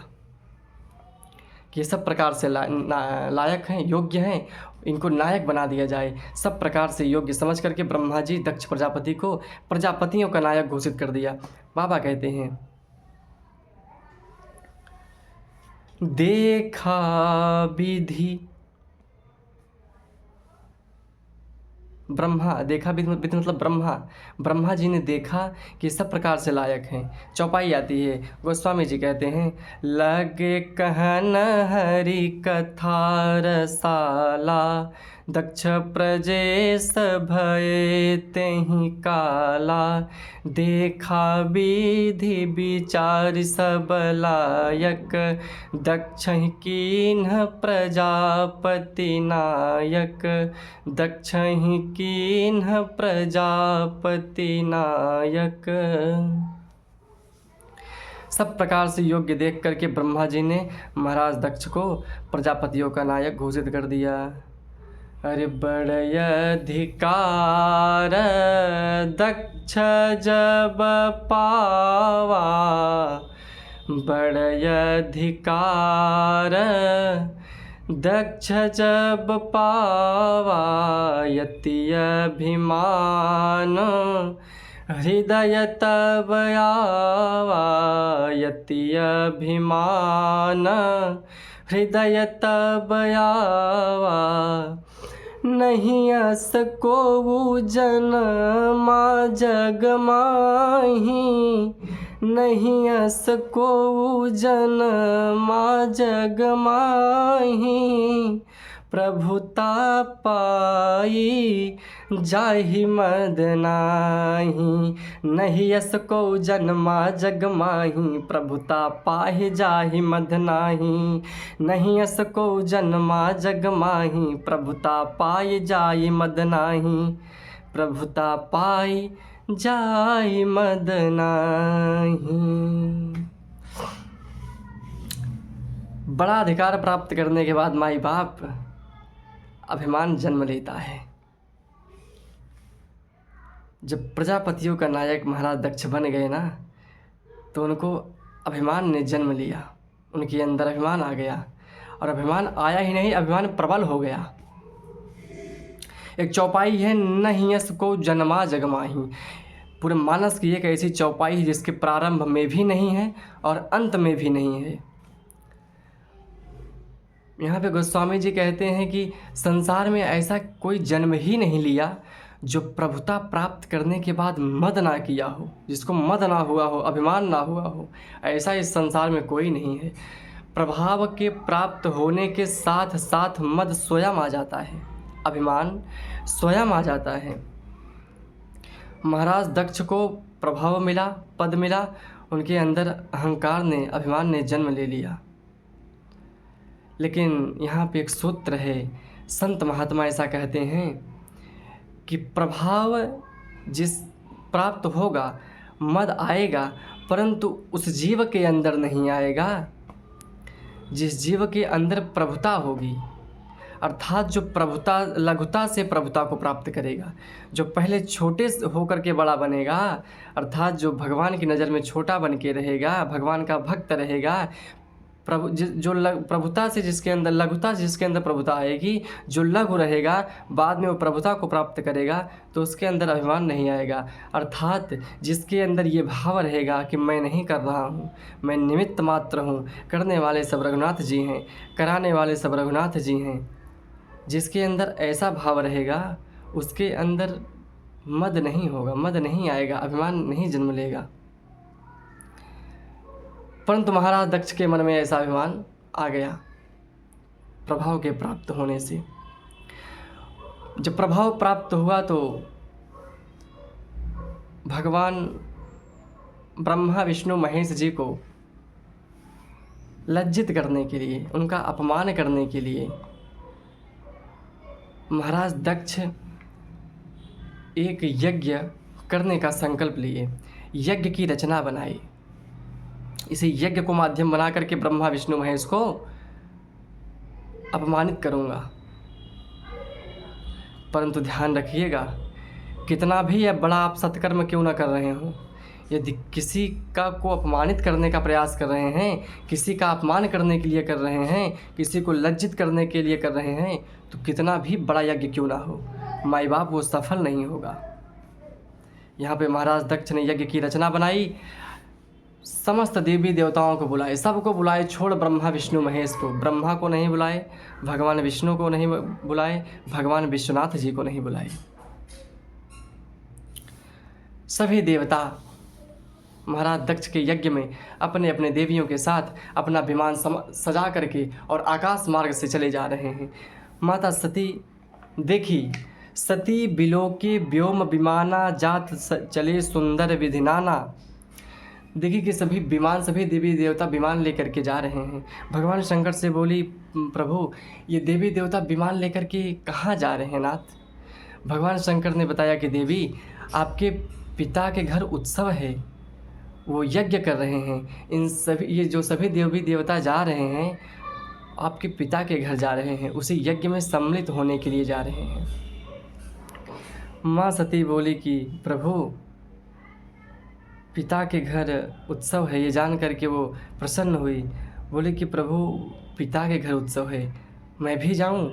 कि सब प्रकार से लायक हैं, योग्य हैं, इनको नायक बना दिया जाए। सब प्रकार से योग्य समझ करके ब्रह्मा जी दक्ष प्रजापति को प्रजापतियों का नायक घोषित कर दिया। बाबा कहते हैं, देखा विधि ब्रह्मा, देखा विधि मतलब ब्रह्मा जी ने देखा कि सब प्रकार से लायक हैं। चौपाई आती है, गोस्वामी जी कहते हैं, लगे कहन हरि कथा रसाला, दक्ष प्रजेश भये तेहि काला, देखा विधि विचार सब लायक, दक्ष कीन्ह प्रजापति नायक, दक्ष कीन्ह प्रजापति नायक। सब प्रकार से योग्य देख करके ब्रह्मा जी ने महाराज दक्ष को प्रजापतियों का नायक घोषित कर दिया। अरे बड़य अधिकार दक्ष जब पावा, बड़य अधिकार दक्ष जब पावा, यति अभिमान हृदय तब आवा, यति अभिमान हृदय तब आवा, नहीं अस को जनमा जग माही, नहीं अस को जनमा जग माही, प्रभुता पाई जाहि मद नाही, नहीं यस को जन्मा जग माही, प्रभुता पाहि जाहि मद नाही, नहीं यस को जन्मा जग माही, प्रभुता पाई जाहि मद नाही, प्रभुता पाई जाहि मद नाही। बड़ा अधिकार प्राप्त करने के बाद माई बाप अभिमान जन्म लेता है। जब प्रजापतियों का नायक महाराज दक्ष बन गए ना, तो उनको अभिमान ने जन्म लिया, उनके अंदर अभिमान आ गया। और अभिमान आया ही नहीं, अभिमान प्रबल हो गया। एक चौपाई है, नहीं यस को जन्मा जगमाही। पूरे मानस की एक ऐसी चौपाई है जिसके प्रारंभ में भी नहीं है और अंत में भी नहीं है। यहाँ पे गोस्वामी जी कहते हैं कि संसार में ऐसा कोई जन्म ही नहीं लिया जो प्रभुता प्राप्त करने के बाद मद ना किया हो, जिसको मद ना हुआ हो, अभिमान ना हुआ हो। ऐसा इस संसार में कोई नहीं है। प्रभाव के प्राप्त होने के साथ साथ मद स्वयं आ जाता है, अभिमान स्वयं आ जाता है। महाराज दक्ष को प्रभाव मिला, पद मिला, उनके अंदर अहंकार ने, अभिमान ने जन्म ले लिया। लेकिन यहाँ पे एक सूत्र है, संत महात्मा ऐसा कहते हैं कि प्रभाव जिस प्राप्त होगा, मद आएगा, परंतु उस जीव के अंदर नहीं आएगा। जिस जीव के अंदर प्रभुता होगी, अर्थात जो प्रभुता, लघुता से प्रभुता को प्राप्त करेगा, जो पहले छोटे होकर के बड़ा बनेगा, अर्थात जो भगवान की नज़र में छोटा बन के रहेगा, भगवान का भक्त रहेगा, प्रभुता से जिसके अंदर, लघुता से जिसके अंदर प्रभुता आएगी, जो लघु रहेगा, बाद में वो प्रभुता को प्राप्त करेगा, तो उसके अंदर अभिमान नहीं आएगा। अर्थात जिसके अंदर ये भाव रहेगा कि मैं नहीं कर रहा हूँ, मैं निमित्त मात्र हूँ, करने वाले सब रघुनाथ जी हैं, कराने वाले सब रघुनाथ जी हैं, जिसके अंदर ऐसा भाव रहेगा, उसके अंदर मद नहीं होगा, मद नहीं आएगा, अभिमान नहीं जन्म लेगा। परंतु महाराज दक्ष के मन में ऐसा अभिमान आ गया प्रभाव के प्राप्त होने से। जब प्रभाव प्राप्त हुआ तो भगवान ब्रह्मा विष्णु महेश जी को लज्जित करने के लिए, उनका अपमान करने के लिए महाराज दक्ष एक यज्ञ करने का संकल्प लिए, यज्ञ की रचना बनाई। इसे यज्ञ को माध्यम बना करके ब्रह्मा विष्णु महेश को अपमानित करूँगा। परंतु ध्यान रखिएगा, कितना भी या बड़ा आप सत्कर्म क्यों ना कर रहे हो, यदि किसी का को अपमानित करने का प्रयास कर रहे हैं, किसी का अपमान करने के लिए कर रहे हैं, किसी को लज्जित करने के लिए कर रहे हैं, तो कितना भी बड़ा यज्ञ क्यों ना हो, माई बाप वो सफल नहीं होगा। यहाँ पे महाराज दक्ष ने यज्ञ की रचना बनाई, समस्त देवी देवताओं को बुलाए, सबको बुलाए, छोड़ ब्रह्मा विष्णु महेश को। ब्रह्मा को नहीं बुलाए, भगवान विष्णु को नहीं बुलाए, भगवान विश्वनाथ जी को नहीं बुलाए। सभी देवता महाराज दक्ष के यज्ञ में अपने अपने देवियों के साथ अपना विमान सजा करके और आकाश मार्ग से चले जा रहे हैं। माता सती देखी, सती बिलोके व्योम विमाना, जात चले सुंदर विधिनाना। देखिए कि सभी विमान, सभी देवी देवता विमान लेकर के जा रहे हैं। भगवान शंकर से बोली, प्रभु ये देवी देवता विमान लेकर के कहाँ जा रहे हैं नाथ? भगवान शंकर ने बताया कि देवी आपके पिता के घर उत्सव है, वो यज्ञ कर रहे हैं। इन सभी, ये जो सभी देवी देवता जा रहे हैं, आपके पिता के घर जा रहे हैं, उसी यज्ञ में सम्मिलित होने के लिए जा रहे हैं। माँ सती बोली कि प्रभु पिता के घर उत्सव है, ये जान करके वो प्रसन्न हुई। बोले कि प्रभु पिता के घर उत्सव है, मैं भी जाऊं?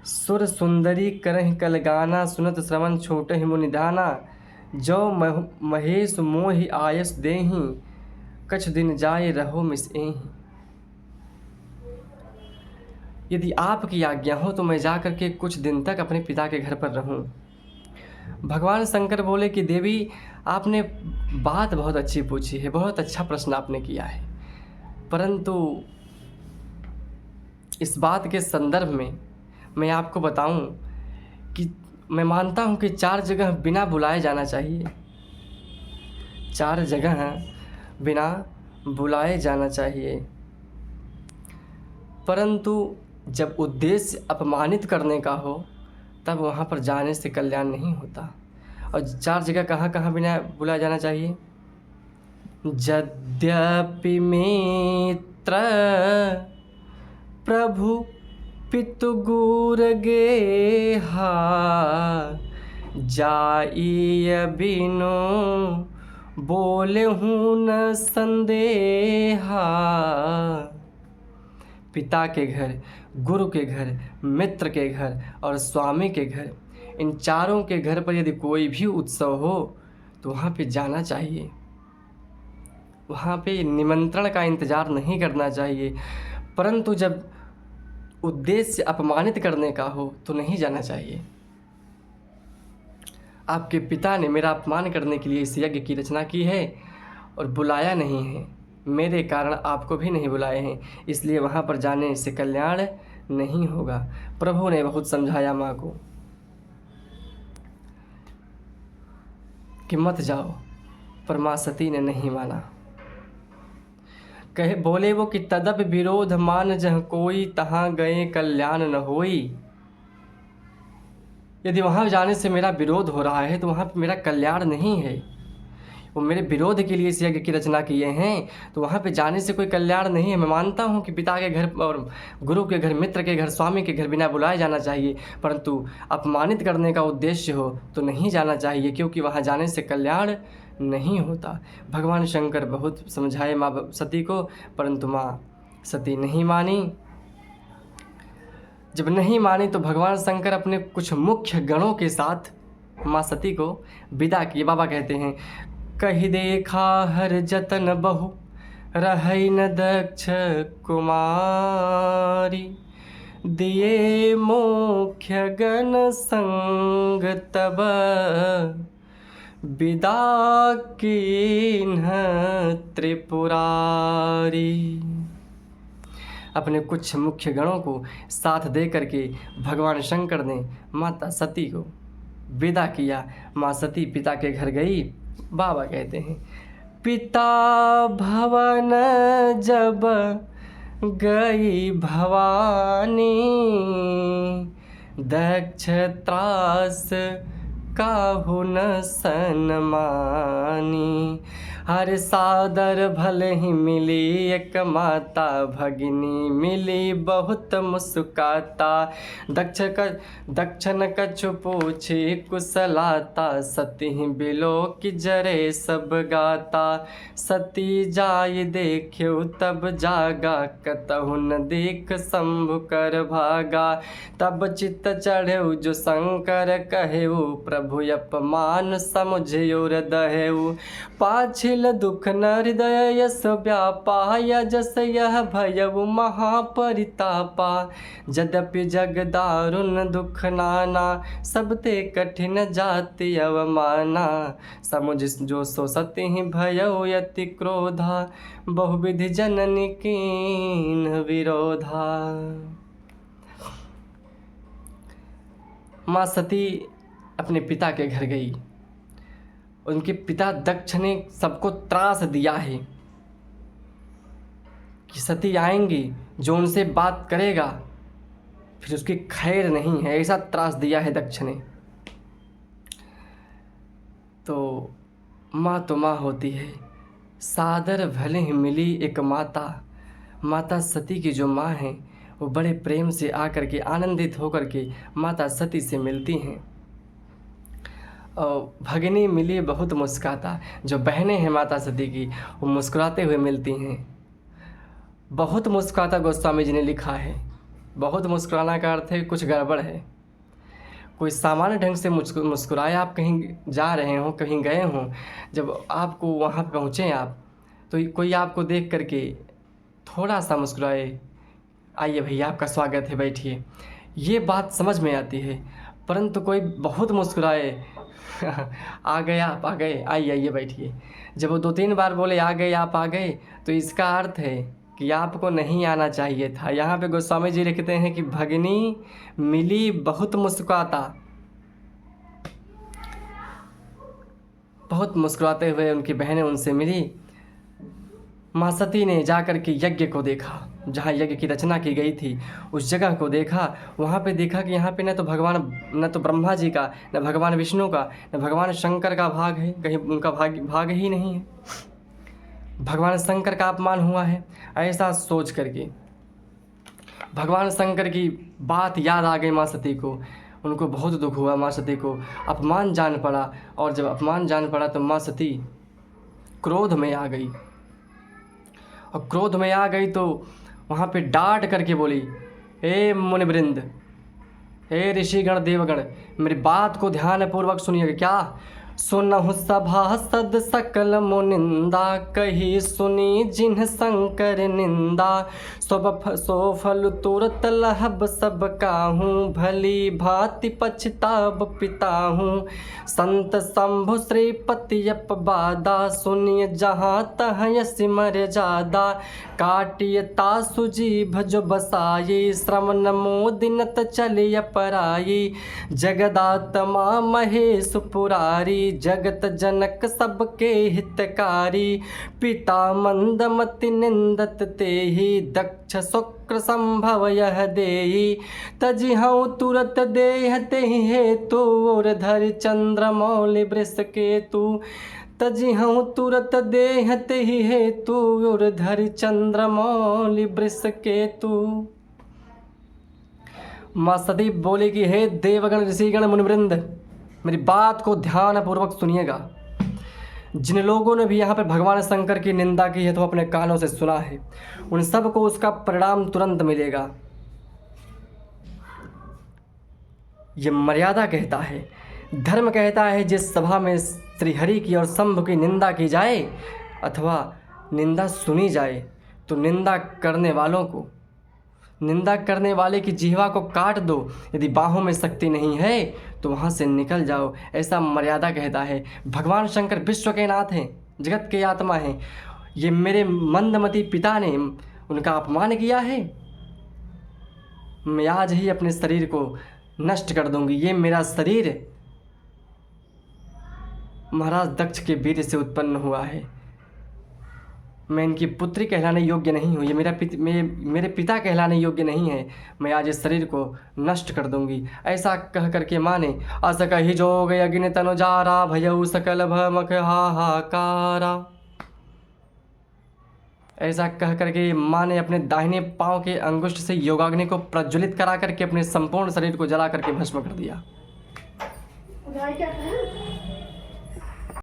सुर सुंदरी करहि कल गाना, सुनत श्रवण छोटे ही मुनिधाना। जो महेश मोहि आयस देहि, कछ दिन जाए रहो मिसएहि। यदि आपकी आज्ञा हो तो मैं जा करके कुछ दिन तक अपने पिता के घर पर रहूं। भगवान शंकर बोले कि देवी आपने बात बहुत अच्छी पूछी है, बहुत अच्छा प्रश्न आपने किया है, परंतु इस बात के संदर्भ में मैं आपको बताऊं कि मैं मानता हूं कि 4 जगह बिना बुलाए जाना चाहिए, 4 जगह बिना बुलाए जाना चाहिए। परंतु जब उद्देश्य अपमानित करने का हो तब वहाँ पर जाने से कल्याण नहीं होता। और 4 जगह कहाँ कहाँ बिना बुलाया जाना चाहिए? यद्यपि मित्र प्रभु पितु गुर गेहा, जाइय बिनु बोले हूँ न संदेहा। पिता के घर, गुरु के घर, मित्र के घर और स्वामी के घर, इन चारों के घर पर यदि कोई भी उत्सव हो तो वहाँ पे जाना चाहिए, वहाँ पे निमंत्रण का इंतज़ार नहीं करना चाहिए। परंतु जब उद्देश्य अपमानित करने का हो तो नहीं जाना चाहिए। आपके पिता ने मेरा अपमान करने के लिए इस यज्ञ की रचना की है और बुलाया नहीं है, मेरे कारण आपको भी नहीं बुलाए हैं, इसलिए वहाँ पर जाने से कल्याण नहीं होगा। प्रभु ने बहुत समझाया माँ को कि मत जाओ, पर माँ सती ने नहीं माना। कहे बोले वो कि तदप विरोध मान जह कोई, तहाँ गए कल्याण न होई। यदि वहाँ जाने से मेरा विरोध हो रहा है तो वहाँ पे मेरा कल्याण नहीं है। वो मेरे विरोध के लिए इस यज्ञ की रचना किए हैं, तो वहाँ पे जाने से कोई कल्याण नहीं है। मैं मानता हूँ कि पिता के घर और गुरु के घर, मित्र के घर, स्वामी के घर बिना बुलाए जाना चाहिए, परंतु अपमानित करने का उद्देश्य हो तो नहीं जाना चाहिए, क्योंकि वहाँ जाने से कल्याण नहीं होता। भगवान शंकर बहुत समझाए माँ सती को, परंतु माँ सती नहीं मानी। जब नहीं मानी तो भगवान शंकर अपने कुछ मुख्य गणों के साथ माँ सती को विदा किए। बाबा कहते हैं, कही देखा हर जतन बहु, रहई न दक्ष कुमारी। दिए मुख्य गण संग तब, विदा कीन्ह त्रिपुरारी। अपने कुछ मुख्य गणों को साथ दे करके भगवान शंकर ने माता सती को विदा किया। माँ सती पिता के घर गई। बाबा कहते हैं, पिता भवन जब गई भवानी, दक्ष त्रास काहू न सनमानी। हर सादर भले ही मिली एक माता, भगिनी मिली बहुत मुस्काता। दक्षन कछु पूछी कुशलाता, सती बिलो की जरे सब गाता। सती जाय देख्यो तब जागा, कतहु न देख शंभु कर भागा। तब चित्त चढ़ेउ जो शंकर कहेउ, प्रभु अपमान समुझियो हृदयउ। पाछिल दुख न हृदय यस व्यापा, जस यह भयउ महापरितापा। यद्यपि जग दारुण दुख नाना, सबते कठिन जाति अवमाना। समुझ जो सो सती भयउ यति क्रोधा, बहुविधि जननी कीन विरोधा। माँ सती अपने पिता के घर गई। उनके पिता दक्ष ने सबको त्रास दिया है कि सती आएंगी, जो उनसे बात करेगा फिर उसकी खैर नहीं है, ऐसा त्रास दिया है दक्ष ने। तो माँ होती है। सादर भले ही मिली एक माता। माता सती की जो माँ है वो बड़े प्रेम से आकर के, आनंदित होकर के माता सती से मिलती हैं। और भगिनी मिली बहुत मुस्काता। जो बहनें हैं माता सती की, वो मुस्कुराते हुए मिलती हैं। बहुत मुस्कुराता गोस्वामी जी ने लिखा है। बहुत मुस्कुराना का अर्थ है कुछ गड़बड़ है। कोई सामान्य ढंग से मुस्कुराए, आप कहीं जा रहे हों, कहीं गए हों, जब आपको वहाँ पहुँचे आप, तो कोई आपको देख करके थोड़ा सा मुस्कुराए, आइए भैया आपका स्वागत है, बैठिए, ये बात समझ में आती है। परंतु कोई बहुत मुस्कुराए, आ गए आप, आ गए, आइए आइए बैठिए, जब वो 2-3 बार बोले आ गए आप, आ गए, तो इसका अर्थ है कि आपको नहीं आना चाहिए था। यहाँ पे गोस्वामी जी लिखते हैं कि भगिनी मिली बहुत मुस्कुराता। बहुत मुस्कुराते हुए उनकी बहनें उनसे मिली। माँ सती ने जाकर के यज्ञ को देखा, जहाँ यज्ञ की रचना की गई थी उस जगह को देखा। वहाँ पे देखा कि यहाँ पे न तो ब्रह्मा जी का, न भगवान विष्णु का, न भगवान शंकर का भाग है, कहीं उनका भाग ही नहीं है। भगवान शंकर का अपमान हुआ है। ऐसा सोच करके भगवान शंकर की बात याद आ गई माँ सती को। उनको बहुत दुख हुआ, माँ सती को अपमान जान पड़ा। और जब अपमान जान पड़ा तो माँ सती क्रोध में आ गई। और क्रोध में आ गई तो वहाँ पे डांट करके बोली, हे मुनिवृंद, हे ऋषिगण देवगण, मेरी बात को ध्यानपूर्वक सुनिएगा। क्या सुनहु सभासद सकल मुनिंदा, कही सुनी जिन्ह शंकर निंदा। सो फल तुरत लहब सब काहूँ, भली भांति पछताब पिताहूँ। संत शंभु श्रीपति अपबादा, सुनिय जहाँ तहाँ सिमर जादा। काटिय तासु जीभ जो बसाई, श्रवण मोदिनत चलिय पराई। जगदात्मा महेश पुरारी, जगत जनक सबके हितकारी। पिता मंदमति निंदत तेहि, दक्ष शुक्र संभव यह देहि। तजिहउ तुरत देह तेहि हेतु, और धरि चंद्र मौलि वृष केतु। तजिहउ तुरत देह तेहि हेतु, और धरि चंद्र मौलि वृष केतु। माँ सती बोली कि हे देवगण ऋषिगण मुनिवृंद, मेरी बात को ध्यानपूर्वक सुनिएगा। जिन लोगों ने भी यहाँ पर भगवान शंकर की निंदा की है तो अपने कानों से सुना है, उन सब को उसका परिणाम तुरंत मिलेगा। ये मर्यादा कहता है, धर्म कहता है, जिस सभा में श्रीहरि की और शंभु की निंदा की जाए अथवा निंदा सुनी जाए तो निंदा करने वाले की जिह्वा को काट दो। यदि बाहों में शक्ति नहीं है तो वहाँ से निकल जाओ, ऐसा मर्यादा कहता है। भगवान शंकर विश्व के नाथ हैं, जगत के आत्मा हैं। ये मेरे मंदमती पिता ने उनका अपमान किया है, मैं आज ही अपने शरीर को नष्ट कर दूंगी। ये मेरा शरीर महाराज दक्ष के वीर से उत्पन्न हुआ है, मैं इनकी पुत्री कहलाने योग्य नहीं हूँ। ये मेरे पिता कहलाने योग्य नहीं है। मैं आज इस शरीर को नष्ट कर दूंगी। ऐसा कह करके माँ ने अस कही जोग यज्ञ तनुजारा, भयउ सकल भमक हाहाकारा। ऐसा कह करके माँ ने अपने दाहिने पाँव के अंगुष्ठ से योगाग्नि को प्रज्वलित करा करके अपने संपूर्ण शरीर को जला करके भस्म कर दिया।